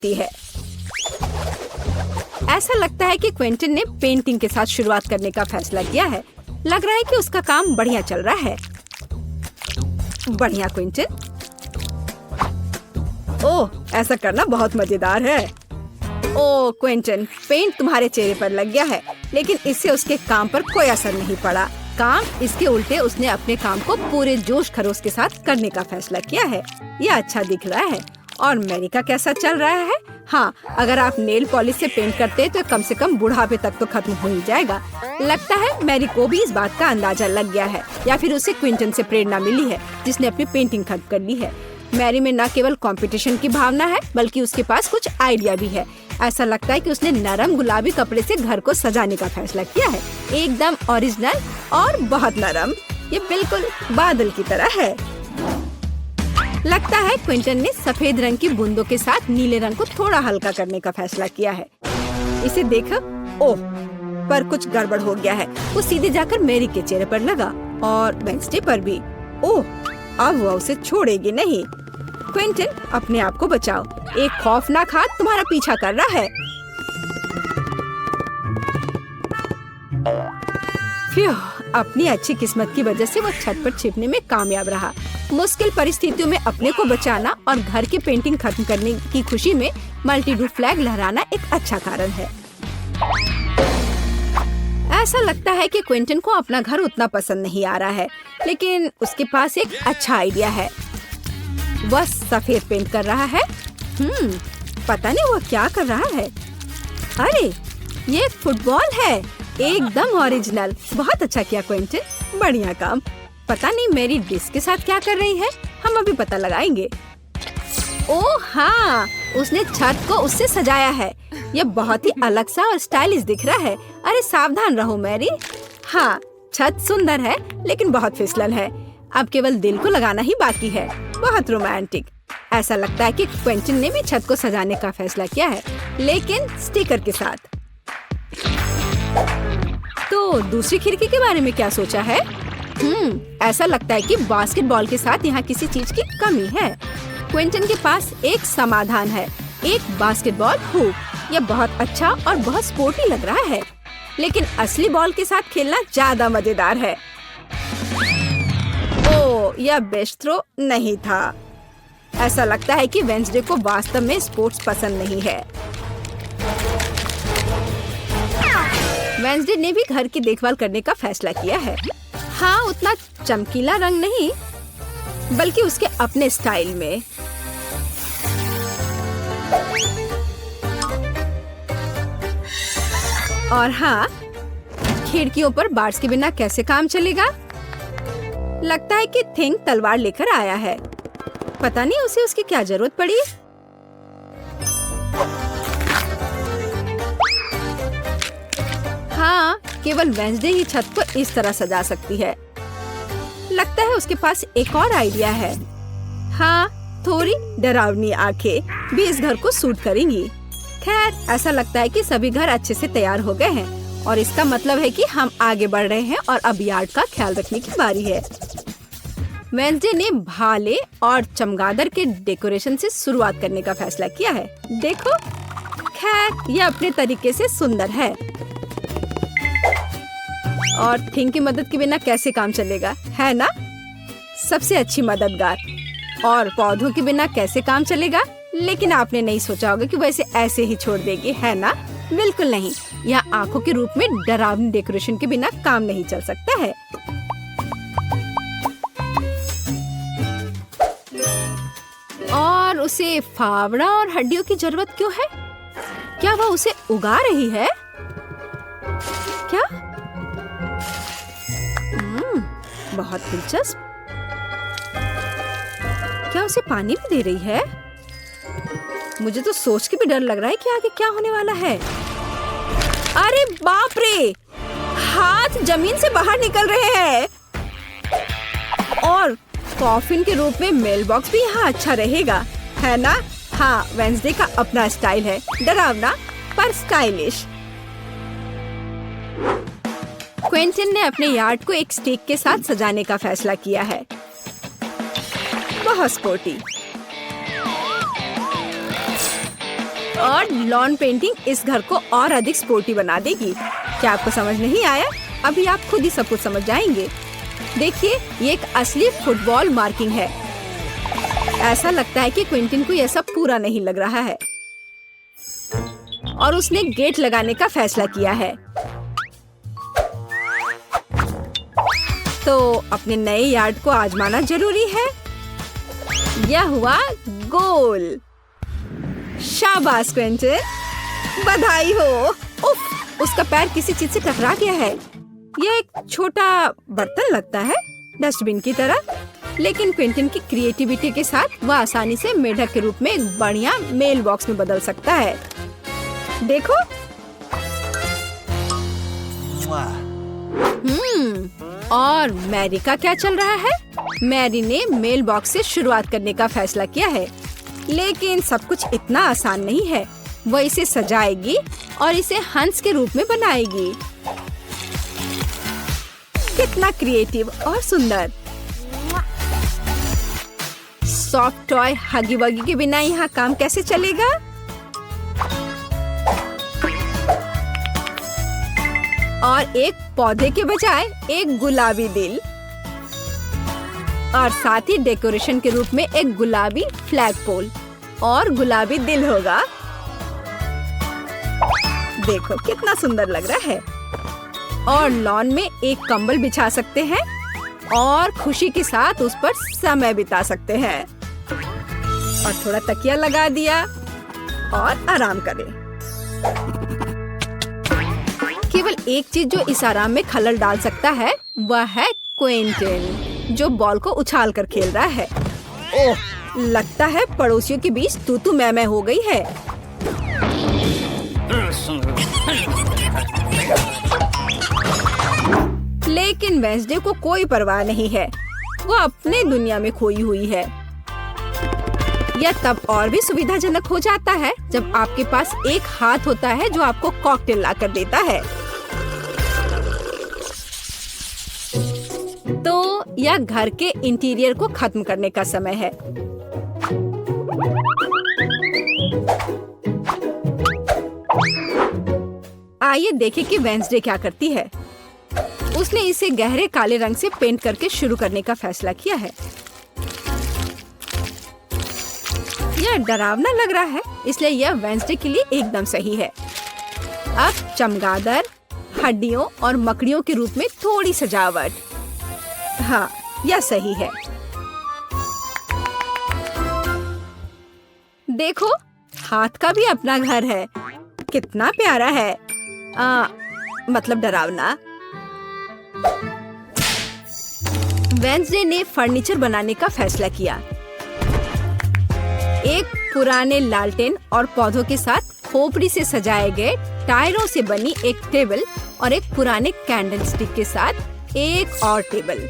सकती है। ऐसा लगता है कि क्विंटन ने पेंटिंग के साथ शुरुआत करने का फैसला किया है। लग रहा है कि उसका काम बढ़िया चल रहा है। बढ़िया क्विंटन। ओह, ऐसा करना बहुत मजेदार है। ओह क्विंटन, पेंट तुम्हारे चेहरे पर लग गया है, लेकिन इससे उसके काम पर कोई असर नहीं पड़ा। काम इसके उल्टे उसने अपने काम को पूरे जोश खरोश के साथ करने का फैसला किया है। यह अच्छा दिख रहा है। और मैरी का कैसा चल रहा है? हाँ, अगर आप नेल पॉलिश से पेंट करते हैं तो कम से कम बुढ़ापे तक तो खत्म हो ही जाएगा। लगता है मैरी को भी इस बात का अंदाजा लग गया है, या फिर उसे क्विंटन से प्रेरणा मिली है जिसने अपनी पेंटिंग खत्म कर ली है। मैरी में न केवल कंपटीशन की भावना है, बल्कि उसके पास कुछ आइडिया भी है। ऐसा लगता है कि उसने नरम गुलाबी कपड़े से घर को सजाने का फैसला किया है। एकदम ओरिजिनल और बहुत नरम। ये बिल्कुल बादल की तरह है। लगता है क्विंटन ने सफेद रंग की बूंदों के साथ नीले रंग को थोड़ा हल्का करने का फैसला किया है। इसे देखो। ओह, पर कुछ गड़बड़ हो गया है। वो सीधे जाकर मैरी के चेहरे पर लगा और वेंसडे पर भी। ओह, अब वो उसे छोड़ेगी नहीं। क्विंटन, अपने आप को बचाओ। एक खौफनाक हाथ तुम्हारा पीछा कर रहा है। फ्यू, अपनी अच्छी किस्मत की वजह से वो छत पर छिपने में कामयाब रहा। मुश्किल परिस्थितियों में अपने को बचाना और घर की पेंटिंग खत्म करने की खुशी में मल्टी-डू फ्लैग लहराना एक अच्छा कारण है। ऐसा लगता है कि क्विंटन को अपना घर उतना पसंद नहीं आ रहा है, लेकिन उसके पास एक अच्छा आइडिया है। वह सफेद पेंट कर रहा है। पता नहीं वह क्या कर रहा है। अरे, ये एक फुटबॉल है। एकदम ओरिजिनल। बहुत अच्छा किया क्विंटन, बढ़िया काम। पता नहीं मेरी डिस्क के साथ क्या कर रही है। हम अभी पता लगाएंगे। ओह हाँ, उसने छत को उससे सजाया है। यह बहुत ही अलग सा और स्टाइलिश दिख रहा है। अरे सावधान रहो मैरी। हाँ, छत सुंदर है, लेकिन बहुत फिसलन है। अब केवल दिल को लगाना ही बाकी है। बहुत रोमांटिक। ऐसा लगता है कि क्विंटन ने भी छत को सजाने का फैसला किया है, लेकिन स्टिकर के साथ। तो दूसरी खिड़की के बारे में क्या सोचा है? ऐसा लगता है कि बास्केटबॉल के साथ यहाँ किसी चीज की कमी है। क्विंटन के पास एक समाधान है, एक बास्केटबॉल हुप। यह बहुत अच्छा और बहुत स्पोर्टी लग रहा है, लेकिन असली बॉल के साथ खेलना ज्यादा मजेदार है। ओह, यह बेस्ट थ्रो नहीं था। ऐसा लगता है कि वेंसडे को वास्तव में स्पोर्ट्स पसंद नहीं है। वेंसडे ने भी घर की देखभाल करने का फैसला किया है। हाँ, उतना चमकीला रंग नहीं, बल्कि उसके अपने स्टाइल में। और हाँ, खिड़कियों पर बार्स के बिना कैसे काम चलेगा? लगता है कि थिंग तलवार लेकर आया है। पता नहीं उसे उसकी क्या जरूरत पड़ी। हाँ, केवल वेंसडे ही छत को इस तरह सजा सकती है। लगता है उसके पास एक और आइडिया है। हाँ, थोड़ी डरावनी आंखें भी इस घर को सूट करेंगी। खैर, ऐसा लगता है कि सभी घर अच्छे से तैयार हो गए हैं और इसका मतलब है कि हम आगे बढ़ रहे हैं और अब यार्ड का ख्याल रखने की बारी है। वेंसडे ने भाले और चमगादड़ के डेकोरेशन से शुरुआत करने का फैसला किया है। देखो, खैर यह अपने तरीके से सुंदर है। और थिंग की मदद के बिना कैसे काम चलेगा, है ना? सबसे अच्छी मददगार। और पौधों के बिना कैसे काम चलेगा? लेकिन आपने नहीं सोचा होगा कि वैसे ऐसे ही छोड़ देगी, है ना? बिल्कुल नहीं। यह आंखों के रूप में डरावनी डेकोरेशन के बिना काम नहीं चल सकता है। और उसे फावड़ा और हड्डियों की जरूरत क्यों है? क्या वह उसे उगा रही है? क्या? बहुत दिलचस्प। क्या उसे पानी भी दे रही है? मुझे तो सोच के भी डर लग रहा है कि आगे क्या होने वाला है। अरे बाप रे! हाथ जमीन से बाहर निकल रहे हैं। और कॉफिन के रूप में मेल बॉक्स भी यहाँ अच्छा रहेगा, है ना? हाँ, वेंसडे का अपना स्टाइल है, डरावना पर स्टाइलिश। क्विंटन ने अपने यार्ड को एक स्टिक के साथ सजाने का फैसला किया है। बहुत स्पोर्टी। और लॉन पेंटिंग इस घर को और अधिक स्पोर्टी बना देगी। क्या आपको समझ नहीं आया? अभी आप खुद ही सब कुछ समझ जाएंगे। देखिए, ये एक असली फुटबॉल मार्किंग है। ऐसा लगता है कि क्विंटन को यह सब पूरा नहीं लग रहा है और उसने गेट लगाने का फैसला किया है। तो अपने नए यार्ड को आजमाना जरूरी है। यह हुआ गोल। शाबाश क्विंटन, बधाई हो। उफ, उसका पैर किसी चीज से टकरा गया है। यह एक छोटा बर्तन लगता है, डस्टबिन की तरह, लेकिन क्विंटन की क्रिएटिविटी के साथ वह आसानी से मेढक के रूप में एक बढ़िया मेल बॉक्स में बदल सकता है। देखो। और मैरी का क्या चल रहा है? मैरी ने मेल बॉक्स से शुरुआत करने का फैसला किया है, लेकिन सब कुछ इतना आसान नहीं है। वह इसे सजाएगी और इसे हंस के रूप में बनाएगी। कितना क्रिएटिव और सुंदर। सॉफ्ट टॉय हगी वगी के बिना यहाँ काम कैसे चलेगा? और एक पौधे के बजाय एक गुलाबी दिल, और साथ ही डेकोरेशन के रूप में एक गुलाबी फ्लैग पोल और गुलाबी दिल होगा। देखो कितना सुंदर लग रहा है। और लॉन में एक कंबल बिछा सकते हैं और खुशी के साथ उस पर समय बिता सकते हैं। और थोड़ा तकिया लगा दिया और आराम करें। केवल एक चीज जो इस आराम में खलल डाल सकता है वह है क्विंटन, जो बॉल को उछाल कर खेल रहा है। ओह, लगता है पड़ोसियों के बीच तू मैं हो गई है। लेकिन वेंसडे को कोई परवाह नहीं है। वो अपने दुनिया में खोई हुई है। यह तब और भी सुविधाजनक हो जाता है जब आपके पास एक हाथ होता है जो आपको कॉकटेल ला कर देता है। तो यह घर के इंटीरियर को खत्म करने का समय है। आइए देखें कि वेंसडे क्या करती है। उसने इसे गहरे काले रंग से पेंट करके शुरू करने का फैसला किया है। यह डरावना लग रहा है, इसलिए यह वेंसडे के लिए एकदम सही है। अब चमगादड़, हड्डियों और मकड़ियों के रूप में थोड़ी सजावट। हाँ, यह सही है। देखो, हाथ का भी अपना घर है। कितना प्यारा है। मतलब डरावना। वेंसडे ने फर्नीचर बनाने का फैसला किया। एक पुराने लालटेन और पौधों के साथ खोपड़ी से सजाए गए टायरों से बनी एक टेबल और एक पुराने कैंडल स्टिक के साथ एक और टेबल।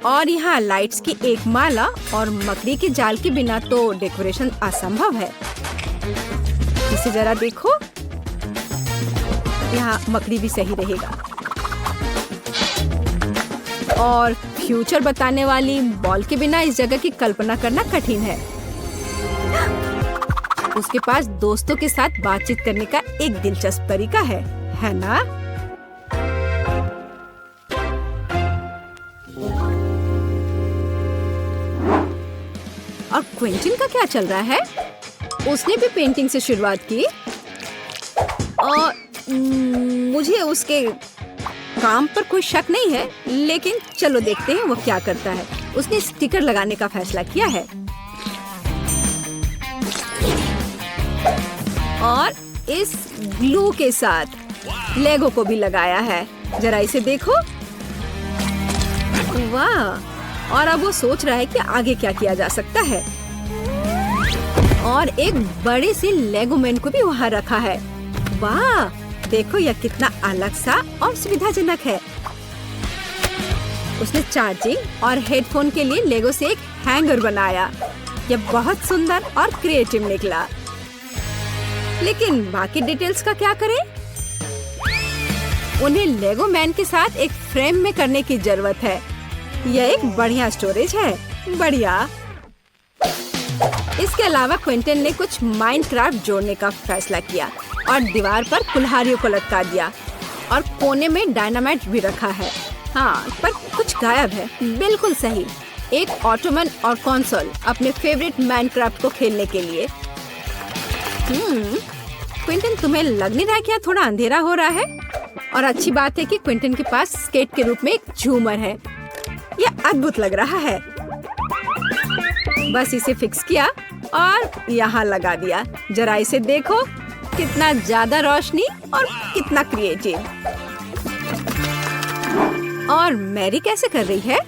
और यहाँ लाइट्स की एक माला और मकड़ी के जाल के बिना तो डेकोरेशन असंभव है। इसे जरा देखो, यहाँ मकड़ी भी सही रहेगा। और फ्यूचर बताने वाली बॉल के बिना इस जगह की कल्पना करना कठिन है। उसके पास दोस्तों के साथ बातचीत करने का एक दिलचस्प तरीका है ना? और क्विंटन का क्या चल रहा है? उसने भी पेंटिंग से शुरुआत की और मुझे उसके काम पर कोई शक नहीं है, लेकिन चलो देखते हैं वो क्या करता है। उसने स्टिकर लगाने का फैसला किया है और इस ग्लू के साथ लेगो को भी लगाया है। जरा इसे देखो, वाह। और अब वो सोच रहा है कि आगे क्या किया जा सकता है। और एक बड़े से लेगो मैन को भी वहाँ रखा है। वाह, देखो यह कितना अलग सा और सुविधाजनक है। उसने चार्जिंग और हेडफोन के लिए लेगो से एक हैंगर बनाया। यह बहुत सुंदर और क्रिएटिव निकला। लेकिन बाकी डिटेल्स का क्या करें? उन्हें लेगो मैन के साथ एक फ्रेम में करने की जरूरत है। यह एक बढ़िया स्टोरेज है। बढ़िया। इसके अलावा क्विंटन ने कुछ माइनक्राफ्ट जोड़ने का फैसला किया और दीवार पर कुल्हाड़ियों को लटका दिया और कोने में डायनामाइट भी रखा है। हाँ, पर कुछ गायब है। बिल्कुल सही। एक ऑटोमन और कंसोल अपने फेवरेट माइनक्राफ्ट को खेलने के लिए। क्विंटन, तुम्हें लग नहीं रहा क्या थोड़ा अंधेरा हो रहा है? और अच्छी बात है कि क्विंटन के पास स्केट के रूप में एक झूमर है। यह अद्भुत लग रहा है। बस इसे फिक्स किया और यहाँ लगा दिया। जरा इसे देखो, कितना ज्यादा रोशनी और कितना क्रिएटिव। और मैरी कैसे कर रही है?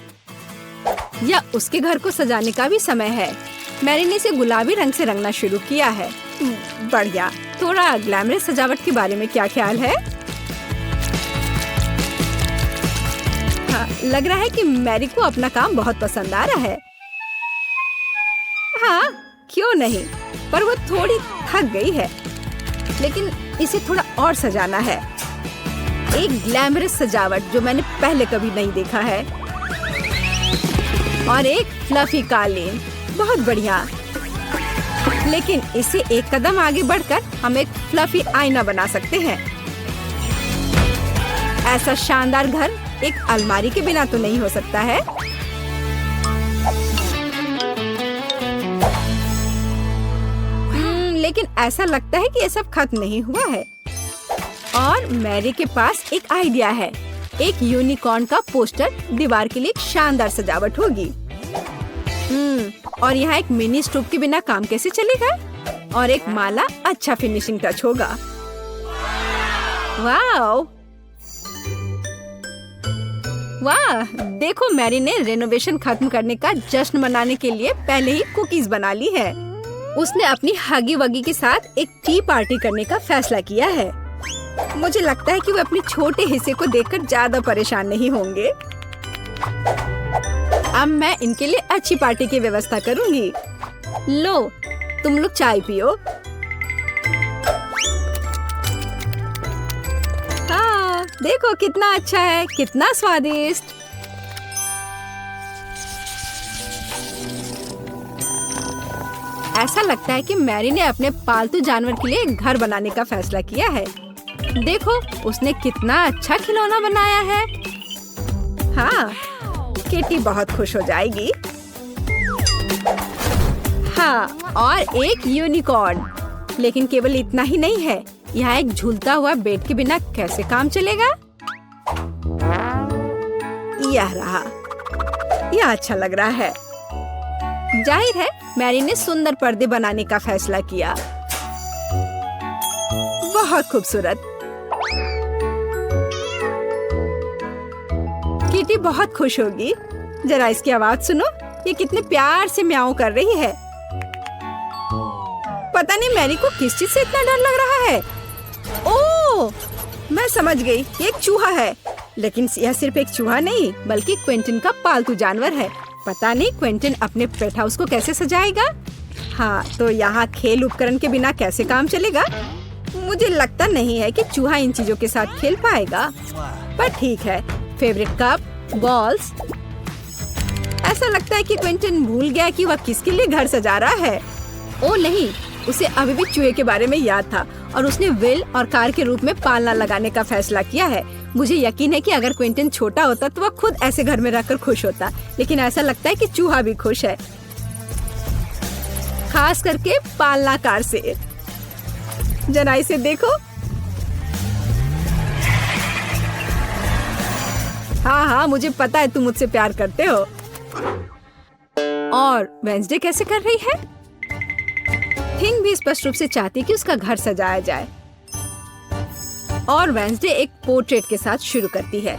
या उसके घर को सजाने का भी समय है। मैरी ने इसे गुलाबी रंग से रंगना शुरू किया है। बढ़िया। थोड़ा ग्लैमरस सजावट के बारे में क्या ख्याल है? हाँ, लग रहा है कि मैरी को अपना काम बहुत पसंद आ रहा है। हाँ, क्यों नहीं, पर वो थोड़ी थक गई है। लेकिन इसे थोड़ा और सजाना है। एक ग्लैमरस सजावट जो मैंने पहले कभी नहीं देखा है। और एक फ्लफी कालीन। बहुत बढ़िया। लेकिन इसे एक कदम आगे बढ़कर हम एक फ्लफी आईना बना सकते हैं। ऐसा शानदार घर एक अलमारी के बिना तो नहीं हो सकता है। लेकिन ऐसा लगता है कि ये सब खत्म नहीं हुआ है। और मैरी के पास एक आइडिया है। एक यूनिकॉर्न का पोस्टर दीवार के लिए एक शानदार सजावट होगी। और यहाँ एक मिनी स्टोव के बिना काम कैसे चलेगा? और एक माला अच्छा फिनिशिंग टच होगा। वाह वाह, देखो मैरी ने रेनोवेशन खत्म करने का जश्न मनाने के लिए पहले ही कुकीज बना ली है। उसने अपनी हगी वगी के साथ एक टी पार्टी करने का फैसला किया है। मुझे लगता है कि वो अपने छोटे हिस्से को देखकर ज्यादा परेशान नहीं होंगे। अब मैं इनके लिए अच्छी पार्टी की व्यवस्था करूंगी। लो, तुम लोग चाय पियो। हाँ, देखो कितना अच्छा है, कितना स्वादिष्ट। ऐसा लगता है कि मैरी ने अपने पालतू जानवर के लिए एक घर बनाने का फैसला किया है। देखो, उसने कितना अच्छा खिलौना बनाया है। हाँ, किटी बहुत खुश हो जाएगी। हाँ, और एक यूनिकॉर्न। लेकिन केवल इतना ही नहीं है। यहाँ एक झूलता हुआ बेड के बिना कैसे काम चलेगा? यह रहा। यह अच्छा लग रहा है। जाहिर है मैरी ने सुंदर पर्दे बनाने का फैसला किया। बहुत खूबसूरत। किटी बहुत खुश होगी। जरा इसकी आवाज सुनो, ये कितने प्यार से म्याऊं कर रही है। पता नहीं मैरी को किस चीज से इतना डर लग रहा है। ओह, मैं समझ गई, ये एक चूहा है। लेकिन यह सिर्फ एक चूहा नहीं, बल्कि क्विंटन का पालतू जानवर है। पता नहीं क्विंटन अपने पेट हाउस को कैसे सजाएगा। हाँ, तो यहाँ खेल उपकरण के बिना कैसे काम चलेगा? मुझे लगता नहीं है कि चूहा इन चीजों के साथ खेल पाएगा। पर ठीक है, फेवरेट कप, बॉल्स। ऐसा लगता है कि क्विंटन भूल गया कि वह किसके लिए घर सजा रहा है। ओ नहीं, उसे अभी भी चूहे के बारे में याद था और उसने व्हील और कार के रूप में पालना लगाने का फैसला किया है। मुझे यकीन है कि अगर क्विंटन छोटा होता तो वह खुद ऐसे घर में रहकर खुश होता। लेकिन ऐसा लगता है कि चूहा भी खुश है, खास करके पालना कार से। जरा इसे देखो। हाँ हाँ, मुझे पता है तुम मुझसे प्यार करते हो। और वेंसडे कैसे कर रही है? थिंग भी स्पष्ट रूप से चाहती कि उसका घर सजाया जाए। और वेंसडे एक पोर्ट्रेट के साथ शुरू करती है।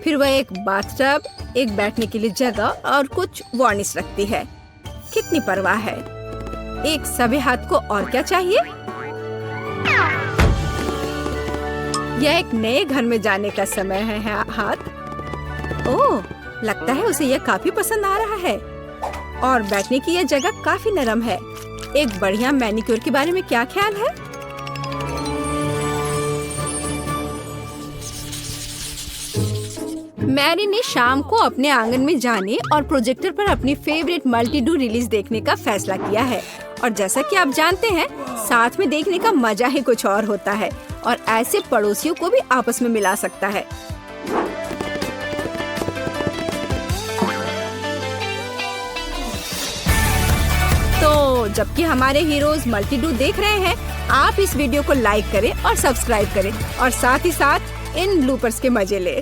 फिर वह एक बाथटब, एक बैठने के लिए जगह और कुछ वार्निश रखती है। कितनी परवाह है। एक सभ्य हाथ को और क्या चाहिए? यह एक नए घर में जाने का समय है। हाथ। ओह, लगता है उसे यह काफी पसंद आ रहा है। और बैठने की यह जगह काफी नरम है। एक बढ़िया मैनिक्योर के बारे में क्या ख्याल है? मैरी ने शाम को अपने आंगन में जाने और प्रोजेक्टर पर अपनी फेवरेट मल्टी-डू रिलीज देखने का फैसला किया है। और जैसा कि आप जानते हैं, साथ में देखने का मजा ही कुछ और होता है और ऐसे पड़ोसियों को भी आपस में मिला सकता है। तो जबकि हमारे हीरोज मल्टी-डू देख रहे हैं, आप इस वीडियो को लाइक करें और सब्सक्राइब करें और साथ ही साथ इन ब्लूपर्स के मजे ले।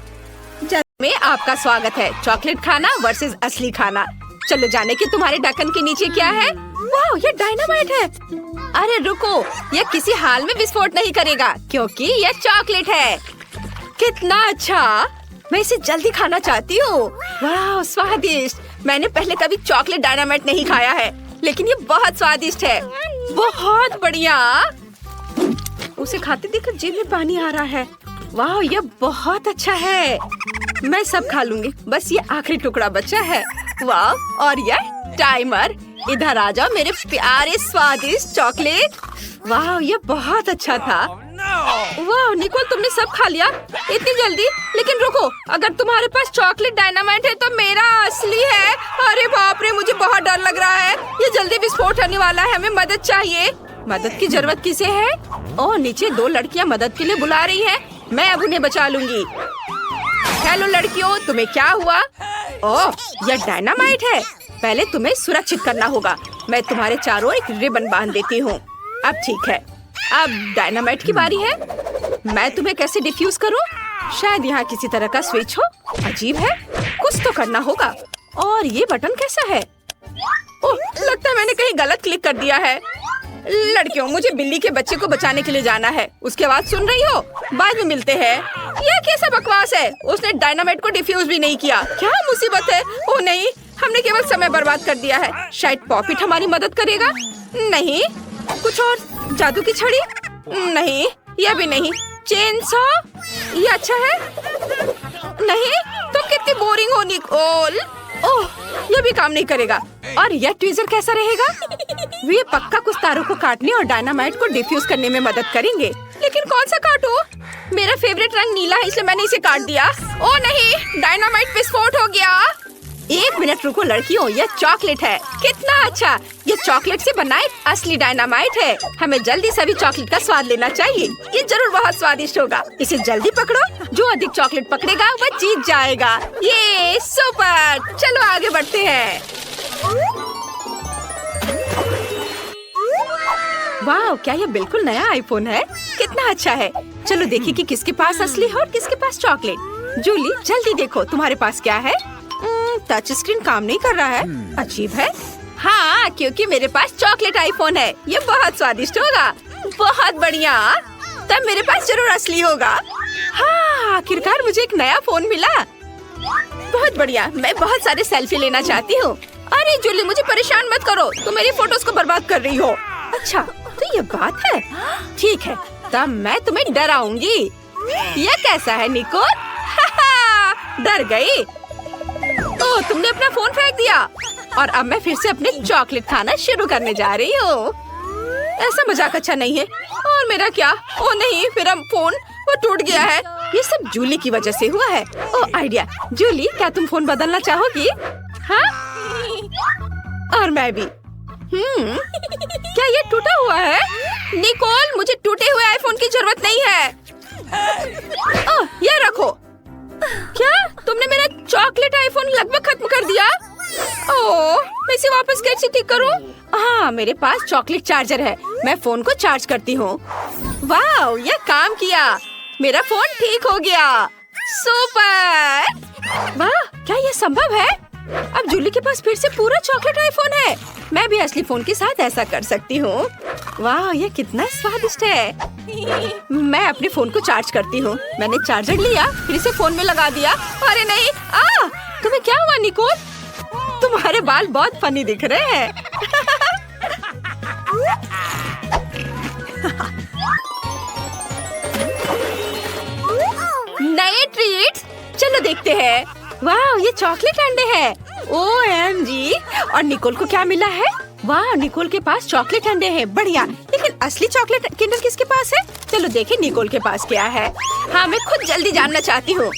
में आपका स्वागत है। चॉकलेट खाना वर्सेस असली खाना। चलो जाने कि तुम्हारे ढक्कन के नीचे क्या है। वाह, ये डायनामाइट है। अरे रुको, यह किसी हाल में विस्फोट नहीं करेगा क्योंकि यह चॉकलेट है। कितना अच्छा, मैं इसे जल्दी खाना चाहती हूँ। वाह, स्वादिष्ट। मैंने पहले कभी चॉकलेट डायनामाइट नहीं खाया है, लेकिन ये बहुत स्वादिष्ट है। बहुत बढ़िया। उसे खाते देखकर जीभ में पानी आ रहा है। वाह, ये बहुत अच्छा है। मैं सब खा लूंगी, बस ये आखिरी टुकड़ा बचा है। वाह, और यह टाइमर। इधर आ जाओ मेरे प्यारे स्वादिष्ट चॉकलेट। वाह, ये बहुत अच्छा था। वाह निकोल, तुमने सब खा लिया इतनी जल्दी। लेकिन रुको, अगर तुम्हारे पास चॉकलेट डायनामाइट है तो मेरा असली है। अरे बाप रे, मुझे बहुत डर लग रहा है। ये जल्दी विस्फोट होने वाला है। हमें मदद चाहिए। मदद की जरूरत किसे है? ओह, नीचे 2 लड़कियां मदद के लिए बुला रही हैं। मैं अब उन्हें बचा लूंगी। हेलो लड़कियों, तुम्हें क्या हुआ? ओह, यह डायनामाइट है। पहले तुम्हें सुरक्षित करना होगा। मैं तुम्हारे चारों एक रिबन बांध देती हूँ। अब ठीक है, अब डायनामाइट की बारी है। मैं तुम्हें कैसे डिफ्यूज करूँ? शायद यहाँ किसी तरह का स्विच हो। अजीब है, कुछ तो करना होगा। और ये बटन कैसा है? ओह, लगता है मैंने कहीं गलत क्लिक कर दिया है। लड़कियों, मुझे बिल्ली के बच्चे को बचाने के लिए जाना है। उसकी आवाज सुन रही हो? बाद में मिलते हैं। यह कैसा बकवास है? उसने डायनामाइट को डिफ्यूज भी नहीं किया। क्या मुसीबत है? ओह नहीं, हमने केवल समय बर्बाद कर दिया है। शायद पॉपिट हमारी मदद करेगा। नहीं, कुछ और? जादू की छड़ी? नहीं, यह भी नहीं। Chain saw? ये अच्छा है। नहीं, तुम कितनी बोरिंग हो निकोल। ओह, यह भी काम नहीं करेगा। और यह ट्वीजर कैसा रहेगा? वे पक्का कुछ तारों को काटने और डायनामाइट को डिफ्यूज करने में मदद करेंगे। लेकिन कौन सा काटूं? मेरा फेवरेट रंग नीला है, इसलिए मैंने इसे काट दिया। ओह नहीं, डायनामाइट विस्फोट हो गया। 1 मिनट रुको लड़कियों, यह चॉकलेट है। कितना अच्छा, ये चॉकलेट से बना एक असली डायनामाइट है। हमें जल्दी सभी चॉकलेट का स्वाद लेना चाहिए। ये जरूर बहुत स्वादिष्ट होगा। इसे जल्दी पकड़ो। जो अधिक चॉकलेट पकड़ेगा वह जीत जाएगा। ये सुपर। चलो आगे बढ़ते हैं। वाह, क्या ये बिल्कुल नया आईफोन है? कितना अच्छा है। चलो देखिए कि किसके पास असली है और किसके पास चॉकलेट। जूली, जल्दी देखो तुम्हारे पास क्या है। टच स्क्रीन काम नहीं कर रहा है। अजीब है। हाँ, क्योंकि मेरे पास चॉकलेट आईफोन है। ये बहुत स्वादिष्ट होगा। बहुत बढ़िया, तब मेरे पास जरूर असली होगा। हाँ, आखिरकार मुझे एक नया फोन मिला। बहुत बढ़िया, मैं बहुत सारे सेल्फी लेना चाहती हूँ। अरे जूली, मुझे परेशान मत करो, तुम मेरी फोटोज को बर्बाद कर रही हो। अच्छा, तो ये बात है। ठीक है, तब मैं तुम्हें डराऊंगी। ये कैसा है निकोल? डर गई? ओह, तुमने अपना फोन फेंक दिया। और अब मैं फिर से अपने चॉकलेट खाना शुरू करने जा रही हूँ। ऐसा मजाक अच्छा नहीं है। और मेरा क्या? ओह नहीं, मेरा फोन वो टूट गया है। ये सब जूली की वजह से हुआ है। ओह आइडिया। जूली, क्या तुम फोन बदलना चाहोगी? हाँ, और मैं भी। क्या ये टूटा हुआ है? निकोल, मुझे टूटे हुए आईफोन की जरूरत नहीं है। ओह, ये रखो। क्या तुमने मेरा चॉकलेट आईफोन लगभग खत्म कर दिया? ओह, मैं इसे वापस कैसे ठीक करूं? हाँ, मेरे पास चॉकलेट चार्जर है। मैं फोन को चार्ज करती हूँ। वाह, यह काम किया। मेरा फोन ठीक हो गया। सुपर। वाह, क्या यह संभव है? अब जूली के पास फिर से पूरा चॉकलेट आईफोन है। मैं भी असली फोन के साथ ऐसा कर सकती हूँ। वाह, ये कितना स्वादिष्ट है। मैं अपने फोन को चार्ज करती हूँ। मैंने चार्जर लिया, फिर इसे फोन में लगा दिया। अरे नहीं, तुम्हें क्या हुआ निकोल? तुम्हारे बाल बहुत फनी दिख रहे हैं। नए ट्रीट्स, चलो देखते हैं। वाह, ये चॉकलेट अंडे हैं। OMG! और निकोल को क्या मिला है? वाह, निकोल के पास चॉकलेट अंडे हैं। बढ़िया, लेकिन असली चॉकलेट किंडर किसके पास है? चलो देखें निकोल के पास क्या है। हाँ, मैं खुद जल्दी जानना चाहती हूँ।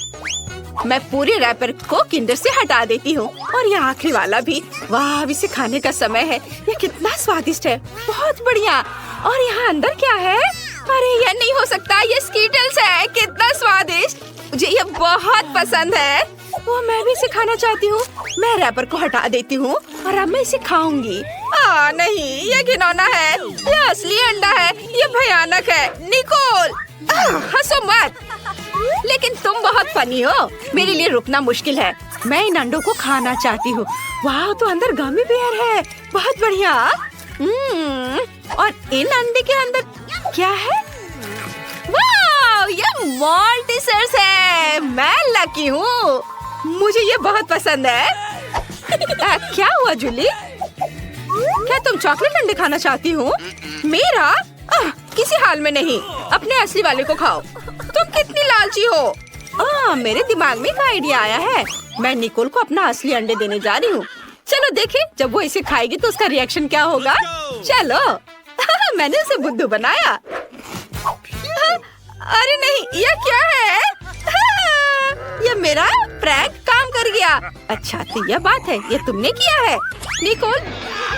मैं पूरे रैपर को किंडर से हटा देती हूँ और ये आखिरी वाला भी। वाह, अब इसे खाने का समय है। ये कितना स्वादिष्ट है, बहुत बढ़िया। और यहाँ अंदर क्या है? अरे ये नहीं हो सकता, ये स्कीटल्स है। कितना स्वादिष्ट, मुझे ये बहुत पसंद है। वो मैं भी इसे खाना चाहती हूँ। मैं रैपर को हटा देती हूँ और अब मैं इसे खाऊंगी। नहीं, ये घिनौना है। ये असली अंडा है, ये भयानक है। निकोल, हंसो मत। लेकिन तुम बहुत फनी हो, मेरे लिए रुकना मुश्किल है। मैं इन अंडों को खाना चाहती हूँ। वाह, तो अंदर गमी बेयर है, बहुत बढ़िया। और इन अंडे के अंदर क्या है? वाह, ये मॉल्टिसर्स है। मैं लकी हूँ, मुझे ये बहुत पसंद है। क्या हुआ जूली? क्या तुम चॉकलेट अंडे खाना चाहती हो? मेरा? किसी हाल में नहीं, अपने असली वाले को खाओ। तुम कितनी लालची हो। मेरे दिमाग में एक आइडिया आया है। मैं निकोल को अपना असली अंडे देने जा रही हूँ। चलो देखें, जब वो इसे खाएगी तो उसका रिएक्शन क्या होगा। चलो। मैंने उसे बुद्धू बनाया। अरे नहीं, ये क्या है? ये मेरा प्रैंक काम कर गया। अच्छा, तो यह बात है, ये तुमने किया है निकोल?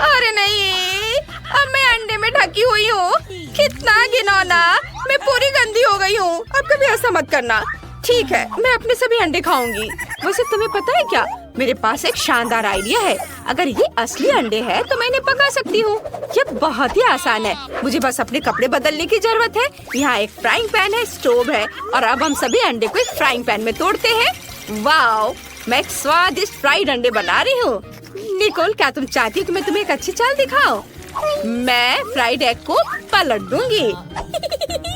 अरे नहीं, अब मैं अंडे में ढकी हुई हूँ। कितना घिनौना, मैं पूरी गंदी हो गई हूँ। अब कभी ऐसा मत करना। ठीक है, मैं अपने सभी अंडे खाऊंगी। वैसे तुम्हें पता है क्या, मेरे पास एक शानदार आइडिया है। अगर ये असली अंडे हैं तो मैं इन्हें पका सकती हूँ। ये बहुत ही आसान है, मुझे बस अपने कपड़े बदलने की जरूरत है। यहाँ एक फ्राइंग पैन है, स्टोव है और अब हम सभी अंडे को एक फ्राइंग पैन में तोड़ते हैं। वाओ, मैं एक स्वादिष्ट फ्राइड अंडे बना रही हूँ। निकोल, क्या तुम चाहती हो कि मैं तुम्हें एक अच्छी चाल दिखाऊं? मैं फ्राइड एग को पलट दूंगी।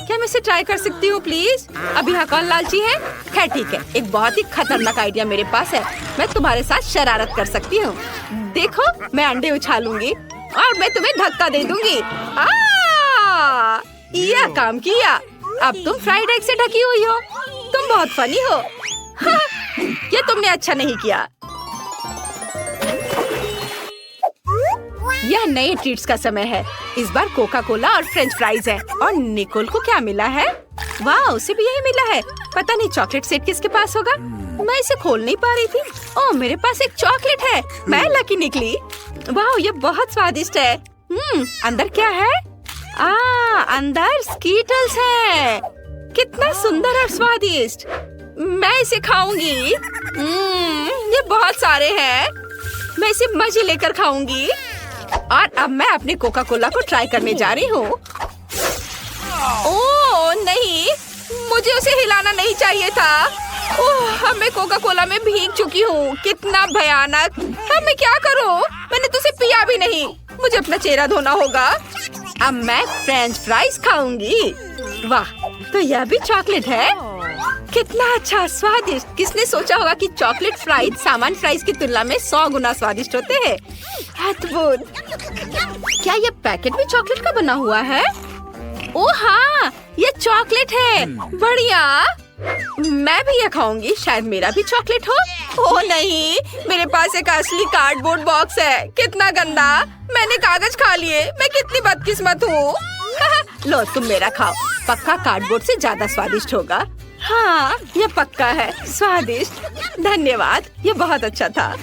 क्या मैं इसे ट्राई कर सकती हूँ प्लीज? अब यहाँ कौन लालची है? खैर ठीक है, एक बहुत ही खतरनाक आइडिया मेरे पास है। मैं तुम्हारे साथ शरारत कर सकती हूँ। देखो, मैं अंडे उछालूंगी और मैं तुम्हें धक्का दे दूंगी। यह काम किया। अब तुम फ्राइड एग से ढकी हुई हो। तुम बहुत फनी हो। ये तुमने अच्छा नहीं किया। यह नए ट्रीट्स का समय है। इस बार कोका कोला और फ्रेंच फ्राइज है। और निकोल को क्या मिला है? वाह, उसे भी यही मिला है। पता नहीं चॉकलेट सेट किसके पास होगा। मैं इसे खोल नहीं पा रही थी। ओह, मेरे पास एक चॉकलेट है। मैं लकी निकली। वाह, ये बहुत स्वादिष्ट है। अंदर क्या है? अंदर स्कीटल्स है। कितना सुंदर और स्वादिष्ट। मैं इसे खाऊंगी। ये बहुत सारे हैं। मैं इसे मजे लेकर खाऊंगी। और अब मैं अपने कोका कोला को ट्राई करने जा रही हूँ। ओह नहीं, मुझे उसे हिलाना नहीं चाहिए था। ओह, अब मैं कोका कोला में भीग चुकी हूँ। कितना भयानक। अब मैं क्या करूँ? मैंने तो उसे पिया भी नहीं। मुझे अपना चेहरा धोना होगा। अब मैं फ्रेंच फ्राइज खाऊंगी। वाह, तो यह भी चॉकलेट है। कितना अच्छा, स्वादिष्ट। किसने सोचा होगा कि चॉकलेट फ्राइज सामान्य फ्राइज की तुलना में 100 गुना स्वादिष्ट होते हैं। अद्भुत। क्या ये पैकेट भी चॉकलेट का बना हुआ है? ओह हाँ, ये चॉकलेट है। बढ़िया, मैं भी ये खाऊंगी। शायद मेरा भी चॉकलेट हो। ओह नहीं, मेरे पास एक असली कार्डबोर्ड बॉक्स है। कितना गंदा, मैंने कागज खा लिए। मैं कितनी बदकिस्मत हूँ। लो, तुम मेरा खाओ। पक्का कार्डबोर्ड से ज्यादा स्वादिष्ट होगा। हाँ, ये पक्का है स्वादिष्ट। धन्यवाद, ये बहुत अच्छा था।